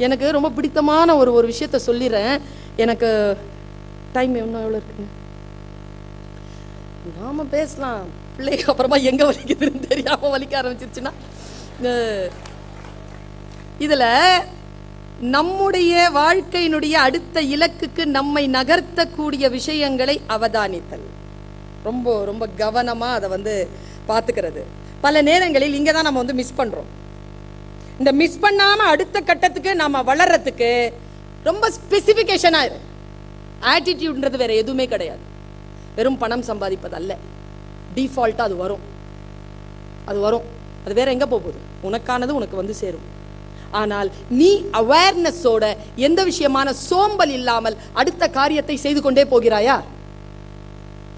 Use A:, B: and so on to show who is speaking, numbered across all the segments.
A: எனக்கு ரொம்ப பிடித்தமான ஒரு விஷயத்த சொல்லிடுறேன். எனக்கு டைம் இன்னும் எவ்வளோ இருக்குங்க? நாம பேசலாம். பிள்ளைக்கு அப்புறமா எங்க வலிக்குதுன்னு தெரியாம வலிக்க ஆரம்பிச்சிருச்சுன்னா, இதுல நம்முடைய வாழ்க்கையினுடைய அடுத்த இலக்குக்கு நம்மை நகர்த்தக்கூடிய விஷயங்களை அவதானித்தல், ரொம்ப ரொம்ப கவனமா அதை பார்த்துக்கிறது. பல நேரங்களில் இங்கே தான் நம்ம மிஸ் பண்றோம். இந்த மிஸ் பண்ணாம அடுத்த கட்டத்துக்கு நாம வளர்றதுக்கு ரொம்ப ஸ்பெசிபிகேஷனா இரு. ஆட்டிடியூட்ன்றது வேற எதுவுமே கிடையாது. வெறும் பணம் சம்பாதிப்பது அல்ல. டிஃபால்ட்டா அது வரும். அது வேற எங்க போகுது? உனக்கானது உனக்கு சேரும். ஆனால் நீ அவேர்னஸோட எந்த விஷயமான சோம்பல் இல்லாமல் அடுத்த காரியத்தை செய்து கொண்டே போகிறாயா?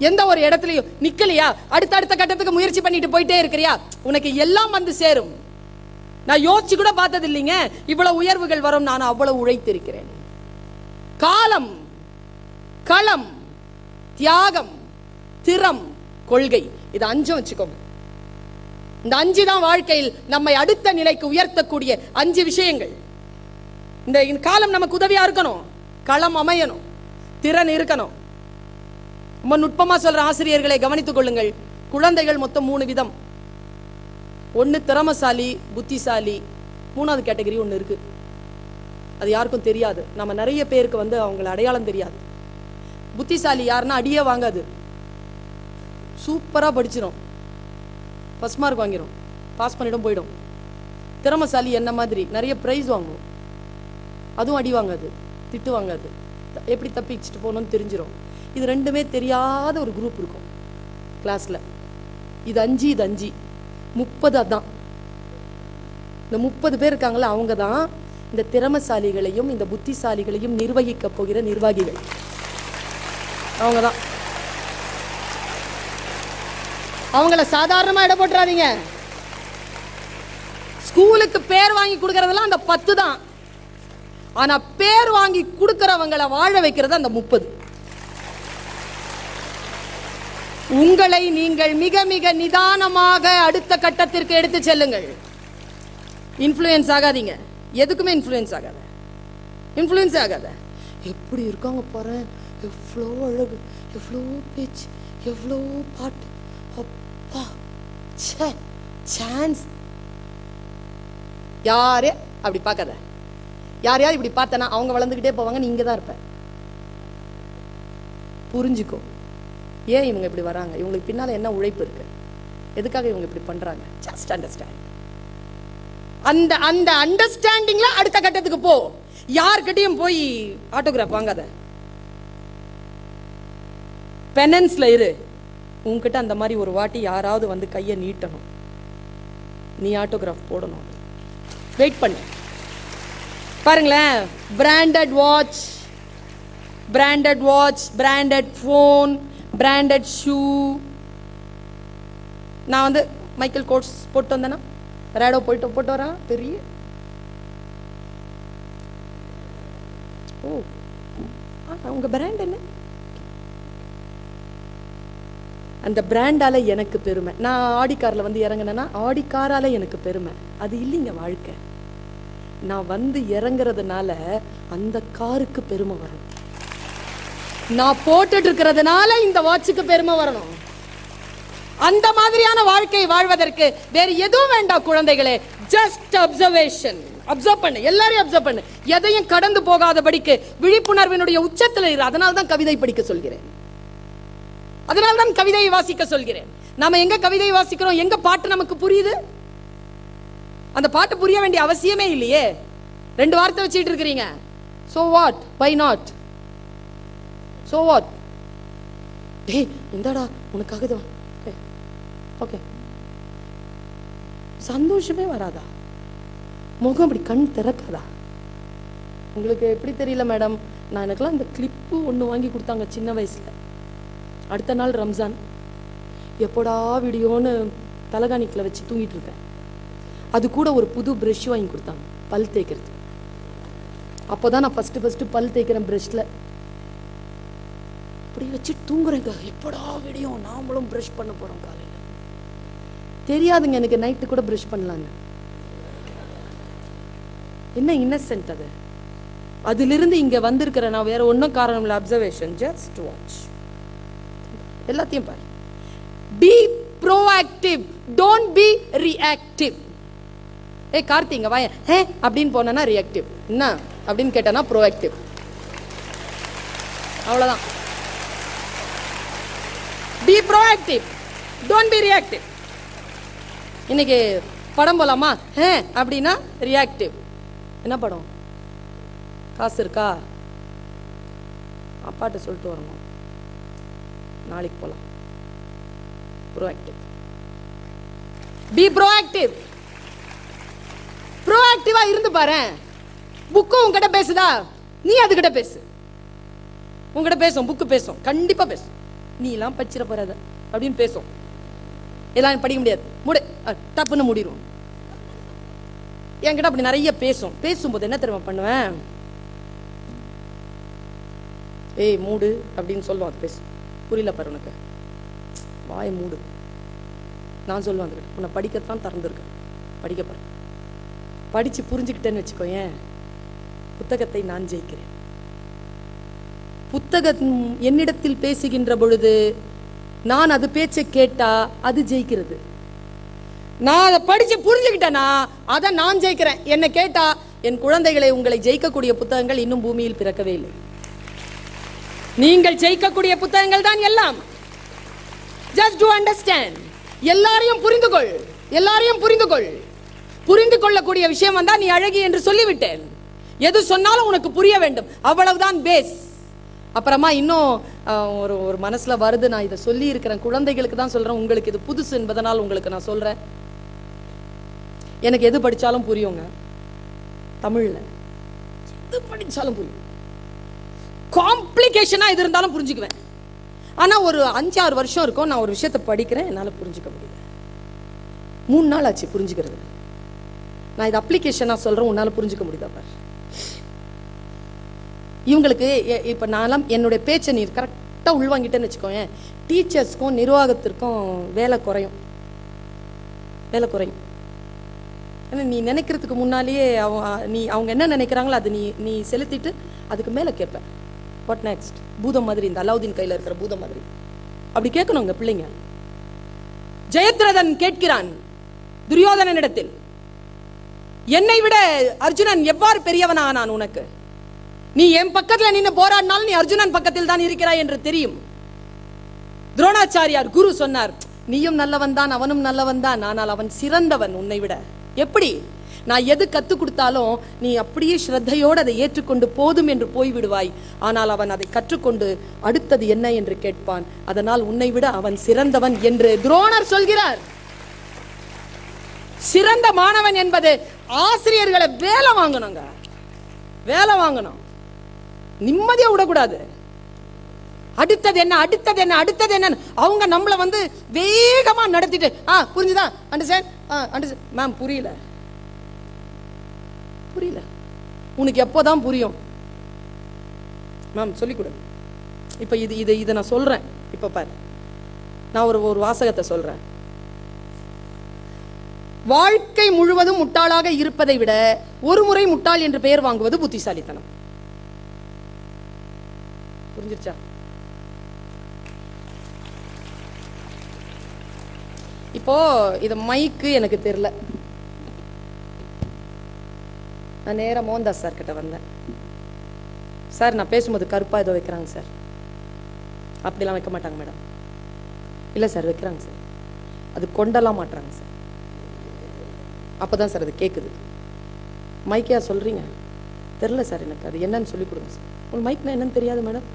A: எந்த ஒரு இடத்துலயும் நிக்கலையா? அடுத்த கட்டத்துக்கு முயற்சி பண்ணிட்டு போயிட்டே இருக்கிறியா? உனக்கு எல்லாம் சேரும். நான் யோசிச்சு கூட பார்த்தது இல்லைங்க, இவ்வளவு உயர்வுகள் வரும். நான் அவ்வளவு உழைத்திருக்கிறேன். காலம், களம், தியாகம், திறம், கொள்கை, இது 5 வச்சுக்கோங்க. இந்த 5 தான் வாழ்க்கையில் நம்மை அடுத்த நிலைக்கு உயர்த்தக்கூடிய 5 விஷயங்கள். இந்த காலம் நமக்கு உதவியா இருக்கணும், களம் அமையணும், திறன் இருக்கணும். ரொம்ப நுட்பமா சொல்ற ஆசிரியர்களை கவனித்துக் கொள்ளுங்கள். குழந்தைகள் மொத்தம் 3 விதம். ஒன்னு திறமசாலி, புத்திசாலி, 3வது கேட்டகரி ஒன்னு இருக்கு. அது யாருக்கும் தெரியாது. நம்ம நிறைய பேருக்கு அவங்கள அடையாளம் தெரியாது. புத்திசாலி யாருன்னா அடியே வாங்காது, சூப்பரா படிச்சிடும், ஃபர்ஸ்ட் மார்க் வாங்கிடும், பாஸ் பண்ணிடும், போயிடும். திறமசாலி என்ன மாதிரி நிறைய பிரைஸ் வாங்கும், அதுவும் அடி வாங்காது, திட்டு வாங்காது, எப்படி தப்பிச்சுட்டு போகணும்னு தெரிஞ்சிடும். இது ரெண்டுமே தெரியாத ஒரு குரூப் இருக்கும் கிளாஸ்ல. இது 5, இது 5, 30. அதான் இந்த 30 பேர் இருக்காங்களா, அவங்க தான் இந்த திறமசாலிகளையும் இந்த புத்திசாலிகளையும் நிர்வகிக்க போகிற நிர்வாகிகள். அவங்க தான். அவங்கள சாதாரணமா இட போட்டுறாதீங்க. ஸ்கூலுக்கு பேர் வாங்கி கொடுக்கறதெல்லாம் அந்த 10 தான். ஆனா பேர் வாங்கி கொடுக்கறவங்களை வாழ வைக்கிறது அந்த 30. உங்களை நீங்கள் மிக மிக நிதானமாக அடுத்த கட்டத்திற்கு எடுத்து செல்லுங்கள். இன்ஃப்ளூயன்ஸ் ஆகாதீங்க. எதுக்குமே இன்ஃப்ளூயன்ஸ் ஆகாத. எப்படி இருக்காங்க பாரு, எவ்வளோ அழகு, எவ்வளோ பேச்சு, எவ்வளோ பாட்டு, அப்பா சான்ஸ். யாரே அப்படி பார்க்காத. யாரையாவது இப்படி பார்த்தனா அவங்க வளர்ந்துக்கிட்டே போவாங்க, நீ இங்கே தான் இருப்ப. புரிஞ்சுக்கோ, ஏன் இவங்க இப்படி வராங்க, இவங்களுக்கு பின்னால என்ன உழைப்பு இருக்கு, எதுக்காக இவங்க இப்படி பண்றாங்க. Just understand. அந்த அந்த அண்டர்ஸ்டாண்டிங்ல அடுத்த கட்டத்துக்கு போ. யார்கிட்டயும் போய் ஆட்டோகிராஃப் வாங்காத. பெனன்ஸ்ல இரு. உன்கிட்ட அந்த மாதிரி ஒரு வாட்டி யாராவது கையை நீட்டணும், நீ ஆட்டோகிராஃப் போடணும். வெயிட் பண்ணு. பாருங்களேன், branded watch, branded phone, branded shoe. நான் மைக்கேல் கோட்ஸ் போட்டு வந்தேன்னா, ரேடோ போட்டு வரேன் பெரிய. ஓ, உங்க பிராண்ட் என்ன? அந்த பிராண்டால எனக்கு பெருமை. நான் ஆடி கார்ல இறங்கினேன்னா ஆடி காரால எனக்கு பெருமை. அது இல்லைங்க வாழ்க்கை. நான் இறங்குறதுனால அந்த காருக்கு பெருமை வரணும். நான் போட்டுட்டு இருக்கிறதுனால இந்த வாட்சுக்கு பெருமை வரணும். அந்த மாதிரியான வாழ்க்கை வாழ்வதற்கு வேறு எதுவும் வேண்டாம் குழந்தைகளே. Just observation. அப்சர்வ் பண்ணு, எல்லாரையும் அப்சர்வ் பண்ணு. எதையும் கடந்து போகாதபடிக்கு விழிப்புணர்வினுடைய உச்சத்தில் இரு. அதனால தான் கவிதை படிக்க சொல்கிறேன், அதனால தான் கவிதையை வாசிக்க சொல்கிறேன். நாம எங்க கவிதை வாசிக்கிறோம், எங்க பாட்டு நமக்கு புரியுது? அந்த பாட்டு புரிய வேண்டிய அவசியமே இல்லையே. 2 வார்த்தை வச்சுட்டு இருக்கிறீங்க. So what? Why not? So what? டேய் இந்தடா உனக்காக தான். ஓகே, சந்தோஷமே வராதா? முகம் அப்படி கண் திறக்காதா? உங்களுக்கு எப்படி தெரியல மேடம், நான் எனக்குலாம் இந்த கிளிப்பு ஒன்று வாங்கி கொடுத்தாங்க சின்ன வயசுல. அடுத்த நாள் ரம்ஜான், எப்போடா வீடியோன்னு தலகாணிக்கில் வச்சு தூங்கிட்டு இருக்கேன். அது கூட ஒரு புது ப்ரஷ் வாங்கி கொடுத்தாங்க பல் தேய்க்கிறது. அப்போதான் நான் ஃபர்ஸ்ட் பல் தேய்க்கிறேன் ப்ரஷ்ல. இப்படி வச்சு தூங்குறேங்க. எப்படா வீடியோ, நாமளும் ப்ரஷ் பண்ண போறோம் காலையில். தெரியாதுங்க எனக்கு நைட்டு கூட ப்ரஷ் பண்ணலாங்க. என்ன இன்னசென்ட் அது. அதிலிருந்து இங்க வந்திருக்கிற நான் வேற ஒன்றும் காரணம் இல்லை. அப்சர்வேஷன், ஜஸ்ட் வாட்ச், எல்லாத்தையும் பாரு. Be proactive, don't be reactive. Karthi இங்க வாய அப்படின்னு போனா ரியாக்டிவ், என்ன அப்படின்னு கேட்டனா ப்ரோஆக்டிவ். அவ்வளவுதான். B proactive, don't be reactive. இன்னைக்கு படம் போலாமா அப்படின்னா ரியாக்டிவ். என்ன படம்? காசு இருக்கா? அப்பாட்ட சொல்லிட்டு வரணும், நாளைக்கு போலாம். ப்ரோஆக்டிவ். B proactive. ப்ரோஆக்டிவா இருந்து பாரு. புக்கு உன்கிட்ட பேசுதா, நீ அதுகிட்ட பேசு. உங்ககிட்ட பேசும், புக்கு பேசும், கண்டிப்பா பேசும். நீ எல்லாம் படிச்சிட போறாத அப்படின்னு பேசும். எல்லாம் படிக்க முடியாது, மூடு, டப்புன்னு மூடிடும். என்கிட்ட அப்படி நிறைய பேசும். பேசும்போது என்ன தெரியுமா பண்ணுவேன்? ஏய் மூடு அப்படின்னு சொல்லுவோம். அது பேசும். புரியல பாரு உனக்கு, வாய மூடு. நான் சொல்லுவேன் அதுக்கிட்ட, உன்னை படிக்கத்தான் திறந்துருக்கேன், படிக்க பாரு. படிச்சு புரிஞ்சுக்கிட்டேன்னு வச்சுக்கோ, ஏன் புத்தகத்தை நான் ஜெயிக்கிறேன். புத்தகம் என்னிடத்தில் பேசுகின்ற பொழுது நான் அது பேச்சை கேட்டா அது ஜெயிக்கிறது. நான் அதை படிச்சு புரிஞ்சுக்கிட்டேன்னா அதை நான் ஜெயிக்கிறேன். என்ன கேட்டா, என் குழந்தைகளை, உங்களை ஜெயிக்கக்கூடிய புத்தகங்கள் இன்னும் பூமியில் பிறக்கவே இல்லை. நீங்கள் ஜெயிக்கக்கூடிய புத்தகங்கள் தான் எல்லாம். Just to understand. எல்லாரையும் புரிந்து கொள், எல்லாரையும் புரிந்து கொள். புரிந்து கொள்ளக்கூடிய விஷயம் வந்தா நீ அழகி என்று சொல்லிவிட்டேன். எது சொன்னாலும் உனக்கு புரிய வேண்டும், அவ்வளவுதான் பேஸ். அப்புறமா இன்னும் ஒரு மனசுல வருது, நான் இதை சொல்லி இருக்கிறேன், குழந்தைகளுக்கு தான் சொல்றேன், உங்களுக்கு இது புதுசு என்பதனால் உங்களுக்கு நான் சொல்றேன். எனக்கு எது படிச்சாலும் புரியுங்க, தமிழ்ல எது படிச்சாலும் புரியும். காம்ப்ளிகேஷனா எது இருந்தாலும் புரிஞ்சுக்குவேன். ஆனா ஒரு 5-6 வருஷம் இருக்கும், நான் ஒரு விஷயத்தை படிக்கிறேன், என்னால புரிஞ்சுக்க முடியல. 3 நாள் ஆச்சு புரிஞ்சுக்கிறது. நான் இது அப்ளிகேஷனா சொல்றேன், உன்னால புரிஞ்சுக்க முடியுதா பாரு. இவங்களுக்கு இப்ப நான் என்னுடைய பேச்சை நீ கரெக்டா உள்வாங்கிட்டேன்னு வச்சுக்கோங்க, டீச்சர்ஸ்க்கும் நிர்வாகத்திற்கும் வேலை குறையும், வேலை குறையும். ஏன்னா நீ நினைக்கிறதுக்கு முன்னாலேயே அவங்க என்ன நினைக்கிறாங்களோ அது நீ செலுத்திட்டு அதுக்கு மேல கேட்ப. What next? பூதம் மாதிரி, இந்த அலாவுதீன் கையில இருக்கிற பூதம் மாதிரி அப்படி கேட்கணுங்க பிள்ளைங்க. ஜெயத்ரதன் கேட்கிறான் துரியோதனனிடத்தில், என்னை விட அர்ஜுனன் எவ்வாறு பெரியவனா ஆனான் உனக்கு? நீ என் பக்கத்துல நின்று போராடினாலும் நீ அர்ஜுனன் பக்கத்தில் தான் இருக்கிறாய் என்று தெரியும். துரோணாச்சாரியார் குரு சொன்னார், நீயும் நல்லவன் தான், அவனும் நல்லவன் தான், ஆனால் அவன் சிறந்தவன் உன்னை விட. எப்படி? நான் எது கத்து கொடுத்தாலும் நீ அப்படியே ஸ்ரத்தையோடு அதை ஏற்றுக்கொண்டு போதும் என்று போய்விடுவாய். ஆனால் அவன் அதை கற்றுக்கொண்டு அடுத்தது என்ன என்று கேட்பான். அதனால் உன்னை விட அவன் சிறந்தவன் என்று துரோணர் சொல்கிறார். சிறந்த மாணவன் என்பது ஆசிரியர்களை வேலை வாங்கணுங்க, வேலை வாங்கணும், நிம்மதியா விடக்கூடாது. அடுத்தது என்ன, அடுத்தது என்ன, அடுத்தது என்ன, அவங்க நம்மள வேகமா நடத்திட்டு புரிஞ்சுதா, அண்டர்ஸ்டாண்ட் மேம், புரியல, புரியல, உனக்கு எப்போதான் புரியும் மேம், சொல்லிக் கொடு. இப்ப இதை நான் சொல்றேன். இப்ப பாரு, நான் ஒரு வாசகத்தை சொல்றேன். வாழ்க்கை முழுவதும் முட்டாளாக இருப்பதை விட ஒரு முறை முட்டாள் என்று பெயர் வாங்குவது புத்திசாலித்தனம். புரிஞ்சிருச்சா? இப்போ இது மைக்கு எனக்கு தெரியல, நான் நேரா மோகன்தாஸ் சார் கிட்ட வந்தேன். சார் நான் பேசும்போது கருப்பா ஏதோ வைக்கிறாங்க சார். அப்படிலாம் வைக்க மாட்டாங்க மேடம். இல்லை சார் வைக்கிறாங்க சார், அது கொண்டெல்லாம் மாட்டுறாங்க சார். அப்போதான் சார் அது கேட்குது. மைக்கையா சொல்றீங்க? தெரில சார், எனக்கு அது என்னன்னு சொல்லி கொடுங்க சார். உங்களுக்கு மைக்னா என்னன்னு தெரியாது மேடம்?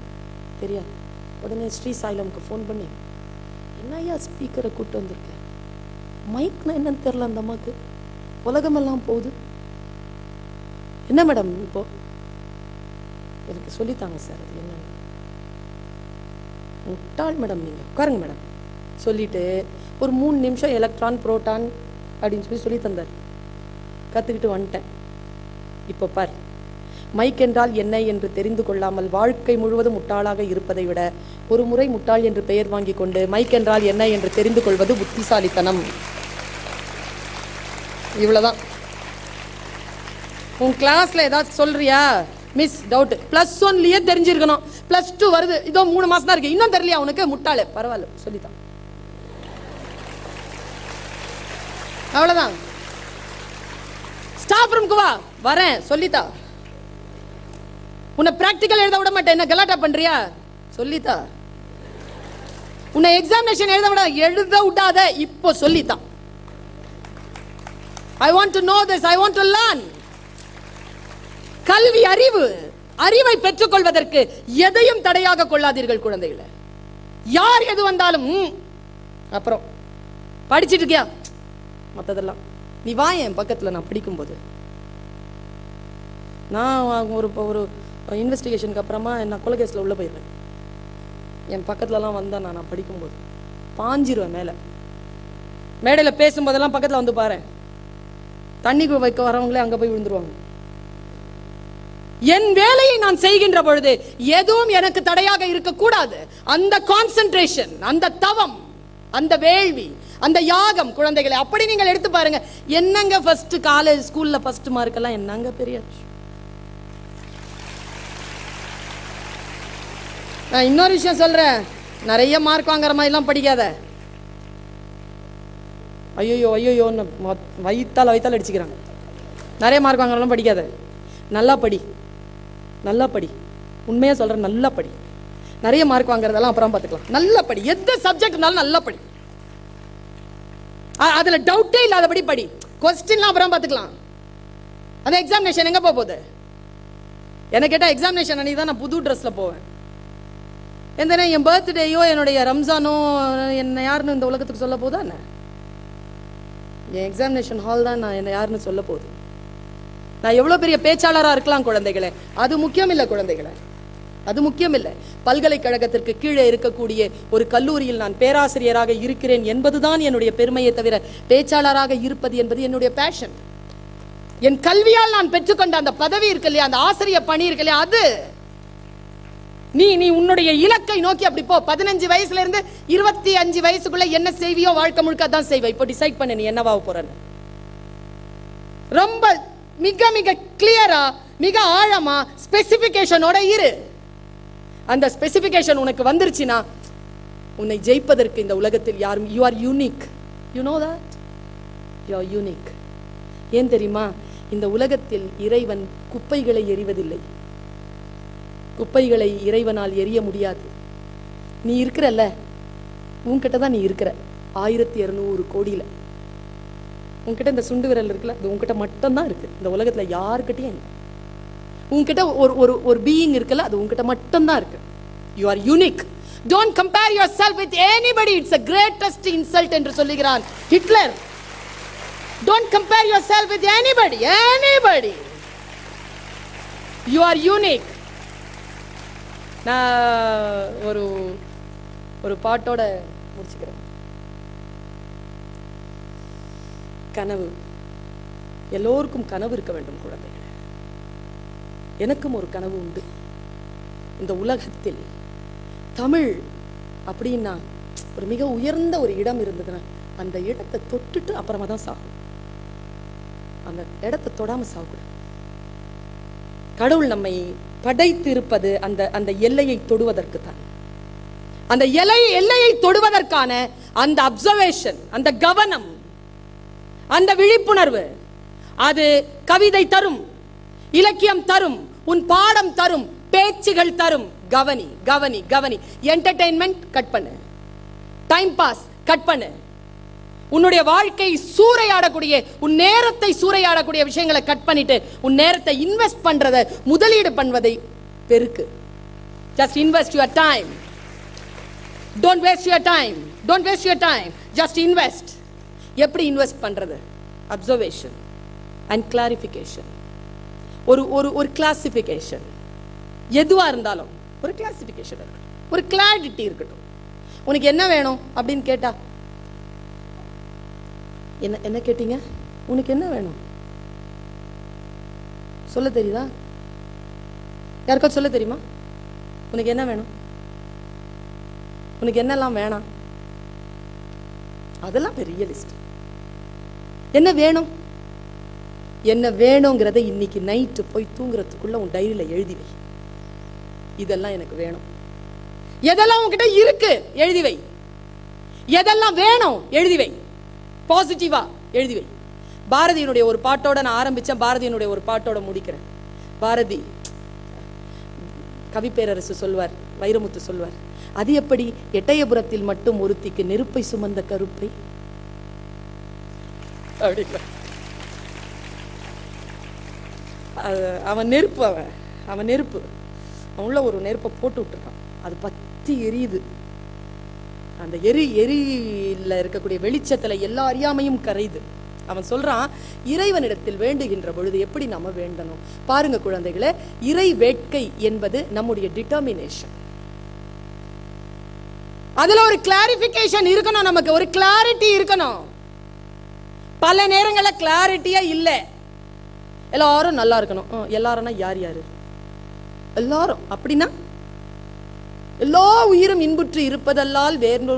A: தெரியாது. உடனே ஸ்ரீ சாய்லமுக்கு ஃபோன் பண்ணி, என்னையா ஸ்பீக்கரை கூப்பிட்டு வந்திருக்கேன், மைக்னா என்னன்னு தெரில அந்த அம்மாவுக்கு, உலகமெல்லாம் போகுது, என்ன மேடம் இப்போ எனக்கு சொல்லித்தாங்க சார் அது என்ன. முட்டாள் மேடம் நீங்க, உட்காருங்க மேடம் சொல்லிட்டு ஒரு 3 நிமிஷம் எலக்ட்ரான் புரோட்டான் அப்படின்னு சொல்லி தந்தார். கற்றுக்கிட்டு வந்துட்டேன். இப்போ பார், மைக் என்றால் என்ன என்று தெரிந்து கொள்ளாமல் வாழ்க்கை முழுவதும் முட்டாளாக இருப்பதை விட ஒரு முறை முட்டாள் என்று பெயர் வாங்கி கொண்டு மைக் என்றால் என்ன என்று தெரிந்து கொள்வது புத்திசாலித்தனம். இவ்வளவுதான். உன் கிளாஸ்ல ஏதாவது சொல்றியா? Miss doubt. +1லயே தெரிஞ்சிருக்கணும். +2 வருது, இதோ 3 மாசம் தான் இருக்கு, இன்னும் தெரியலையா உனக்கு? முட்டாளே. பரவாயில்ல, சொல்லித்தான். அவ்வளவுதான். ஸ்டாஃப் ரூமுக்கு வா. வரேன், சொல்லித்தா. உன்னை பிராக்டிக்கல் எழுத விட மாட்டேன், என்ன கலாட்டா பண்றியா? சொல்லித்தா. உன்னை எக்ஸாமினேஷன் எழுத விடாத, இப்போ சொல்லித்தான். I want to know this, I want to learn. கல்வி, அறிவை பெற்றுக்கொள்வதற்கு எதையும் தடையாக கொள்ளாதீர்கள் குழந்தைகளை. யார் எது வந்தாலும் அப்புறம் படிச்சிட்டு இருக்கியா, மற்றதெல்லாம் நீ வா என் பக்கத்தில். நான் படிக்கும்போது நான் ஒரு இன்வெஸ்டிகேஷனுக்கு அப்புறமா நான் கொலைகேஸில் உள்ள போயிடுவேன். என் பக்கத்துலலாம் வந்தா நான் படிக்கும்போது பாஞ்சிருவேன். மேடையில் பேசும்போதெல்லாம் பக்கத்தில் வந்து பாரு, தண்ணிக்கு வைக்க வரவங்களே அங்கே போய் விழுந்துருவாங்க. என் வேலையை நான் செய்கின்ற பொழுது எதுவும் எனக்கு தடையாக இருக்கக்கூடாது. அந்த கான்சென்ட்ரேஷன், அந்த தவம், அந்த வேள்வி, அந்த யாகம் குழந்தைகளை அப்படி நீங்கள் எடுத்து பாருங்க. என்னங்க ஃபர்ஸ்ட் காலேஜ் ஸ்கூல்ல ஃபர்ஸ்ட் மார்க் எல்லாம் என்னங்க பெரிய. நான் இன்னொரு விஷயம் சொல்றேன், நிறைய மார்க் வாங்குற மாதிரிலாம் படிக்காத. ஐயோ வைத்தால அடிச்சுக்கிறாங்க. நிறைய மார்க் வாங்குறலாம் படிக்காத. நல்லா படி, நல்லா படி. உண்மையா சொல்றேன், நல்லா படி. நிறைய மார்க் வாங்குறதெல்லாம் அப்புறம் பார்த்துக்கலாம். நல்லா படி, எந்த சப்ஜெக்ட் இருந்தாலும் நல்லா படி. அதுல டவுட்டே இல்லாதபடி படி. கொஸ்டின்லாம் அப்புறம் பார்த்துக்கலாம். அந்த எக்ஸாமினேஷன் எங்க போகுது? என்ன கேட்டா எக்ஸாமினேஷன் அன்னைக்கு தான் நான் புது ட்ரெஸ்ல போவேன். எந்த என் பர்த்டேயோ என்னுடைய ரம்ஜானோ என்ன யாருன்னு இந்த உலகத்துக்கு சொல்ல போதா என்ன? என் எக்ஸாமினேஷன் ஹால் தான் நான் என்ன யாருன்னு சொல்ல போகுது. நான் எவ்வளவு பெரிய பேச்சாளராக இருக்கலாம் குழந்தைகளே, அது முக்கியம் இல்லை குழந்தைகளே, அது முக்கியம் இல்லை. பல்கலைக்கழகத்திற்கு கீழே இருக்கக்கூடிய ஒரு கல்லூரியில் நான் பேராசிரியராக இருக்கிறேன் என்பதுதான் என்னுடைய பெருமையை தவிர பேச்சாளராக இருப்பது என்பது என்னுடைய பேஷன். என் கல்வியால் நான் பெற்றுக்கொண்ட அந்த பதவி இருக்கு இல்லையா, அந்த ஆசிரியர் பணி இருக்கு இல்லையா, அது நீ உன்னுடைய இலக்கை நோக்கி அப்படி போ. 15 வயசுல இருந்து 25 வயசுக்குள்ள என்ன செய்வியோ வாழ்க்கை முழுக்க தான் செய்வ. இப்போ டிசைட் பண்ணு நீ என்னவாக போறன்னு. ரொம்ப மிக மிக கிளியரா, மிக ஆழமா ஸ்பெசிபிகேஷனோட இரு. அந்த ஸ்பெசிபிகேஷன் உனக்கு வந்துருச்சுன்னா உன்னை ஜெயிப்பதற்கு இந்த உலகத்தில் யாரும். You are unique. You know that you are unique. ஏன் தெரியுமா? இந்த உலகத்தில் இறைவன் குப்பைகளை எறிவதில்லை. குப்பைகளை இறைவனால் எரிய முடியாது. நீ இருக்கிறல்ல, உன்கிட்ட தான் நீ இருக்கிற. 1200 கோடியில உன்கிட்ட இந்த சுண்டு விரல் இருக்குல்ல, அது உன்கிட்ட மட்டும்தான் இருக்கு. இந்த உலகத்துல யாருக்கிட்டையும் இல்லை. உன்கிட்ட ஒரு பீயிங் இருக்குல்ல, அது உன்கிட்ட மட்டும்தான் இருக்கு. You are unique. Don't compare your self with anybody. It's a greatest insult என்று சொல்லுகிறான் Hitler. Don't compare your self with anybody. You are unique. நான் ஒரு பாட்டோட முடிச்சுக்கிறேன். கனவு, எல்லோருக்கும் கனவு இருக்க வேண்டும் குழந்தைகள். எனக்கும் ஒரு கனவு உண்டு. இந்த உலகத்தில் தமிழ் அப்படின்னா ஒரு மிக உயர்ந்த ஒரு இடம் இருந்ததுன்னா அந்த இடத்தை தொட்டுட்டு அப்புறமா தான் சாகும். அந்த இடத்தை தொடாம சாகக்கூடாது. கடவுள் நம்மை படைத்து இருப்பது அந்த எல்லையை தொடுவதற்கு தான். அந்த எல்லையை தொடுவதற்கான அந்த அப்சர்வேஷன், அந்த கவனம், அந்த விழிப்புணர்வு, அது கவிதை தரும், இலக்கியம் தரும், உன் பாடம் தரும், பேச்சுகள் தரும். கவனி கவனி கவனி. என்டர்டெயின்மெண்ட் கட் பண்ணு, டைம் பாஸ் கட் பண்ணு. உன்னுடைய வாழ்க்கை சூறையாடக்கூடிய, உன் நேரத்தை சூறையாடக்கூடிய விஷயங்களை கட் பண்ணிட்டு உன் நேரத்தை இன்வெஸ்ட் பண்றத, முதலீடு பண்ணுவதை பெருக்கு. Just invest your time. Don't waste your time. Don't waste your time. Just invest. எப்படி இன்வெஸ்ட் பண்றது? Observation and clarification. ஒரு கிளாசிஃபிகேஷன். எதுவா இருந்தாலும் ஒரு கிளாசிஃபிகேஷன் இருக்கட்டும், ஒரு கிளாரிட்டி இருக்கட்டும். உனக்கு என்ன வேணும் அப்படின்னு கேட்டா என்ன கேட்டீங்க? உனக்கு என்ன வேணும் சொல்ல தெரியுதா? யாருக்காவது சொல்ல தெரியுமா? உனக்கு என்ன வேணும்? உனக்கு என்னெல்லாம் வேணாம்? அதெல்லாம் பெரிய லிஸ்ட். என்ன வேணும்? என்ன வேணுங்கிறத இன்னைக்கு நைட்டு போய் தூங்குறதுக்குள்ள உன் டைரியில எழுதி வை. இதெல்லாம் எனக்கு வேணும். எதெல்லாம் உன்கிட்ட இருக்கு எழுதி வை. எதெல்லாம் வேணும் எழுதி வை. பாசிட்டிவா எழுதி வை. பாரதியினுடைய ஒரு பாட்டோட நான் ஆரம்பிச்சேன், பாரதியினுடைய ஒரு பாட்டோட முடிக்கிறேன். பாரதி கவிப்பேரரசு சொல்வார், வைரமுத்து சொல்வார், அது எப்படி எட்டயபுரத்தில் மட்டும் ஒருத்திக்கு நெருப்பை சுமந்த கருப்பை அப்படிங்கிற. அவன் நெருப்பு, அவன் நெருப்பு, அவன் உள்ள ஒரு நெருப்பை போட்டு விட்டுருக்கான், அது பத்தி எரியுது. அந்த எரியில இருக்கக்கூடிய வெளிச்சத்துல எல்லா அறியாமையும் கரையுது. அவன் சொல்றான், இறைவனிடத்தில் வேண்டுகின்ற பொழுது எப்படி நம்ம வேண்டணும் பாருங்க குழந்தைகளே. இறை வேட்கை என்பது நம்முடைய டிட்டர்மினேஷன். அதுல ஒரு கிளாரிபிகேஷன் இருக்கணும், நமக்கு ஒரு கிளாரிட்டி இருக்கணும். பல நேரங்களில் கிளாரிட்டியா இல்ல. எல்லாரும் நல்லா இருக்கணும். எல்லாரும்னா யார் யாரு? எல்லாரும் அப்படின்னா எல்லா உயிரும் இன்புற்று இருப்பதல்லால்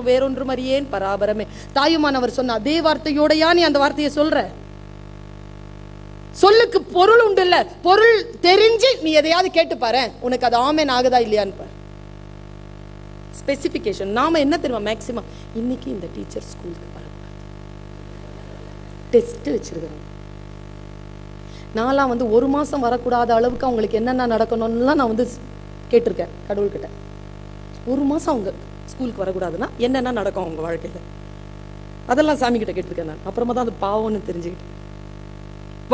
A: வேறொன்றும் அறியேன் பராபரமே. தாயுமானவர் சொன்ன அதே வார்த்தையோடையா நீ அந்த வார்த்தையை சொல்ற? சொல்லுக்கு பொருள் உண்டு இல்ல? பொருள் தெரிஞ்சு நீ எதையாவது கேட்டு பாரு, உனக்கு அது ஆமேன் ஆகுதா இல்லையான்னு பாரு. ஸ்பெசிபிகேஷன். நாம என்ன தெரியுமா மேக்சிமம், இன்னைக்கு இந்த டீச்சர் ஸ்கூலுக்கு வரக்கூடாது, டெஸ்ட் வச்சிருக்கிறோம். நான்லாம் ஒரு மாசம் வரக்கூடாத அளவுக்கு அவங்களுக்கு என்னென்ன நடக்கணும்லாம் நான் கேட்டிருக்கேன் கடவுள்கிட்ட. ஒரு மாசம் அவங்க ஸ்கூலுக்கு வரக்கூடாதுன்னா என்னென்ன நடக்கும் அவங்க வாழ்க்கையில, அதெல்லாம் சாமி கிட்ட கேட்டிருக்கேன் நான். அப்புறமா தான் அது பாவம்னு தெரிஞ்சுக்கிட்டேன்.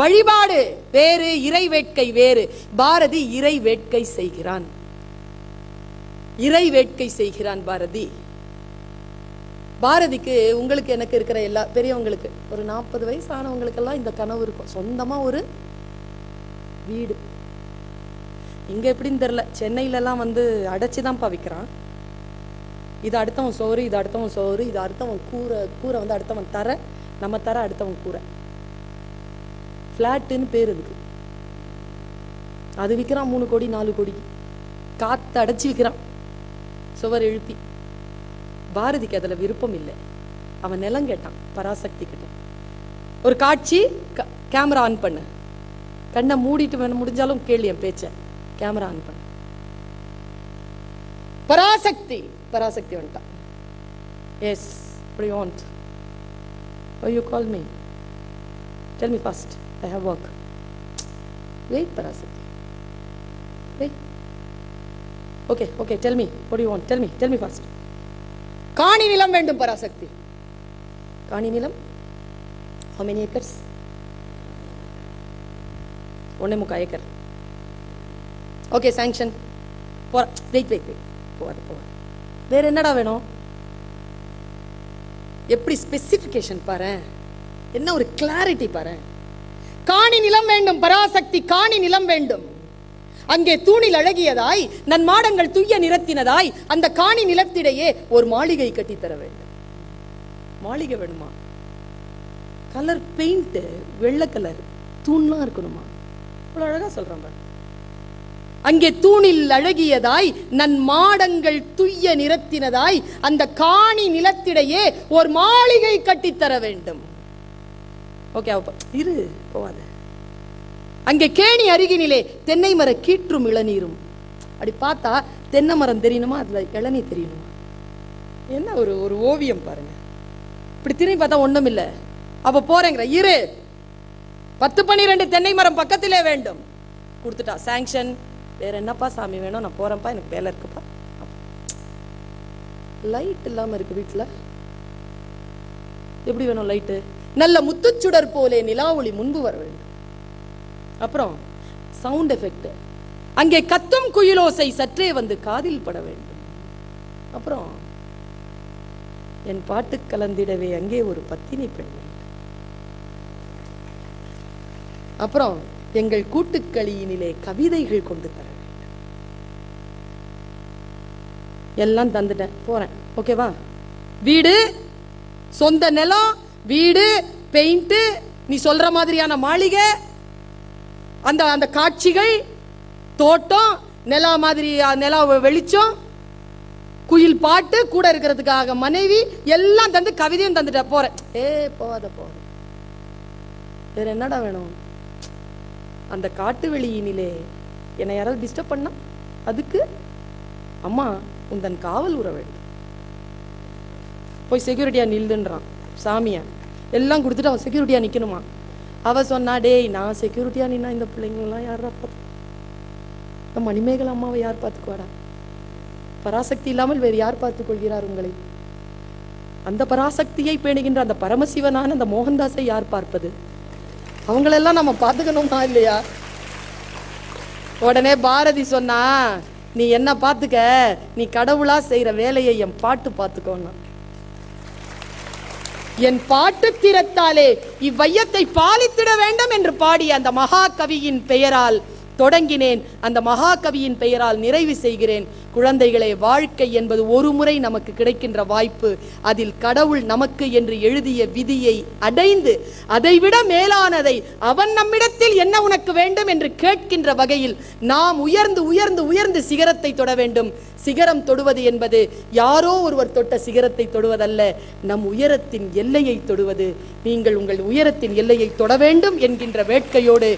A: வழிபாடு வேறு, இறை வேட்கை வேறு. பாரதி இறை வேட்கை செய்கிறான், இறை வேட்கை செய்கிறான் பாரதி. பாரதிக்கு உங்களுக்கு எனக்கு இருக்கிற எல்லா பெரியவங்களுக்கு ஒரு 40 வயசு ஆனவங்களுக்கெல்லாம் இந்த கனவு இருக்கும், சொந்தமா ஒரு வீடு. இங்க எப்படின்னு தெரியல, சென்னையில எல்லாம் அடைச்சுதான் விக்கிறான். இது அடுத்தவன் சோறு, இது அடுத்தவன் சோறு, இது அடுத்தவன் கூரை, கூரை அடுத்தவன் தர, நம்ம தர அடுத்தவன் கூரை. பிளாட்டுன்னு பேர் இருக்கு. அது விற்கிறான் 3 கோடி 4 கோடி, காத்து அடைச்சி விற்கிறான் சுவர் எழுப்பி. பாரதிக்கு அதுல விருப்பம் இல்லை. அவன் நிலம் கேட்டான் பராசக்தி கிட்ட. ஒரு காட்சி, கேமரா ஆன் பண்ணு, கண்ணை மூடிட்டு முடிஞ்சாலும் கேள்வி என் பேச்ச, கேமரா ஆன் பண்ணு. பராசக்தி பராசக்தி வந்துட்டான். Yes, what do you want? Why you call me? Tell me first, I have work. Wait Parasakthi, wait. Okay, tell me, what do you want? Tell me first. காணி நிலம் வேண்டும் பராசக்தி. காணி நிலம் how many acres? 1.25 acre. Okay, sanction. Weight போவாது. வேற என்னடா வேணும்? எப்படி ஸ்பெசிபிகேஷன் பாரு, என்ன ஒரு கிளாரிட்டி பாரு. காணி நிலம் வேண்டும் பராசக்தி, காணி நிலம் வேண்டும். அங்கே தூணில் அழகியதாய் நன் மாடங்கள் துய்ய நிறத்தினதாய் அந்த காணி நிலத்திடையே ஒரு மாளிகை கட்டித்தர வேண்டும். மாளிகை வேணுமா? கலர் பெயிண்ட் வெள்ளை கலர் தூண்லாம் இருக்கணுமா? இவ்வளவு அழகா சொல்றாங்க. அங்கே தூணில் அழகியதாய் நன் மாடங்கள் துய்ய நிறத்தினதாய் அந்த காணி நிலத்திடையே ஒரு மாளிகை கட்டித்தர வேண்டும். ஓகே, இரு போவாத. அங்கே கேணி அருகினிலே தென்னை மர கீற்றும் இளநீரும். அப்படி பார்த்தா தென்னை மரம் தெரியணுமா, அதுல இளநீர் தெரியணுமா? என்ன ஒரு ஓவியம் பாருங்க. இப்படி திரும்பி பார்த்தா ஒண்ணும் இல்லை. அவ போறேங்கிற, இரு 10-12 தென்னை மரம் பக்கத்திலே வேண்டும். கொடுத்துட்டா சாங்ஷன். வேற என்னப்பா சாமி வேணும்? நான் போறேன்ப்பா, எனக்கு வேலை இருக்குப்பா. லைட் இல்லாம இருக்கு வீட்டுல, எப்படி வேணும் லைட்டு? நல்ல முத்துச்சுடர் போலே நிலா ஒளி முன்பு வர வேண்டும். அப்புறம் சவுண்ட் எஃபெக்ட், அங்கே கத்தும் குயிலோசை சற்றே காதில் பட வேண்டும். அப்புறம் என் பாட்டு கலந்திடவே அங்கே ஒரு பத்தினி பெண் வேண்டும். அப்புறம் எங்கள் கூட்டுக்களியினிலே கவிதைகள் கொண்டு தர வேண்டும். எல்லாம் தந்துட்டேன், போறேன். ஓகேவா? வீடு, சொந்த நிலம், வீடு, பெயிண்ட், நீ சொல்ற மாதிரியான மாளிகை, அந்த காட்சிகள், தோட்டம், நிலா மாதிரி நிலா வெளிச்சம், குயில் பாட்டு, கூட இருக்கிறதுக்காக மனைவி, எல்லாம் தந்து கவிதையும் தந்துட்ட, போறேன். போவாத. வேற என்னடா வேணும்? அந்த காட்டு வெளியினிலே என்னை யாராவது டிஸ்டர்ப் பண்ணா அதுக்கு அம்மா உந்தன் காவல் உற வேண்டும், போய் செக்யூரிட்டியா நில்லுன்றான் சாமியா. எல்லாம் கொடுத்துட்டு அவன் செக்யூரிட்டியா நிக்கணுமா? அவ சொன்னா, டேய் நான் செக்யூரிட்டியா நின்னா இந்த பிள்ளைங்களாம் யாரா பார்த்து, இந்த மணிமேகலை அம்மாவை யார் பார்த்துக்குவாடா? பராசக்தி இல்லாமல் வேறு யார் பார்த்துக் கொள்கிறார் உங்களை? அந்த பராசக்தியை பேணுகின்ற அந்த பரமசிவனான அந்த மோகன்தாஸை யார் பார்ப்பது? அவங்களெல்லாம் நம்ம பார்த்துக்கணுமா இல்லையா? உடனே பாரதி சொன்னா, நீ என்ன பார்த்துக்க, நீ கடவுளா செய்யற வேலையை என் பாட்டு பார்த்துக்கோன்னா. என் பாட்டு திறத்தாலே இவ்வையத்தை பாலித்திட வேண்டும் என்று பாடிய அந்த மகாகவியின் பெயரால் தொடங்கினேன், அந்த மகாகவியின் பெயரால் நிறைவு செய்கிறேன். குழந்தைகளே, வாழ்க்கை என்பது ஒரு முறை நமக்கு கிடைக்கின்ற வாய்ப்பு. அதில் கடவுள் நமக்கு என்று எழுதிய விதியை அடைந்து அதைவிட மேலானதை அவன் நம்மிடத்தில் என்ன உனக்கு வேண்டும் என்று கேட்கின்ற வகையில் நாம் உயர்ந்து உயர்ந்து உயர்ந்து சிகரத்தை தொட வேண்டும். சிகரம் தொடுவது என்பது யாரோ ஒருவர் தொட்ட சிகரத்தை தொடுவதல்ல, நம் உயரத்தின் எல்லையை தொடுவது. நீங்கள் உங்கள் உயரத்தின் எல்லையை தொட வேண்டும் என்கின்ற வேட்கையோடு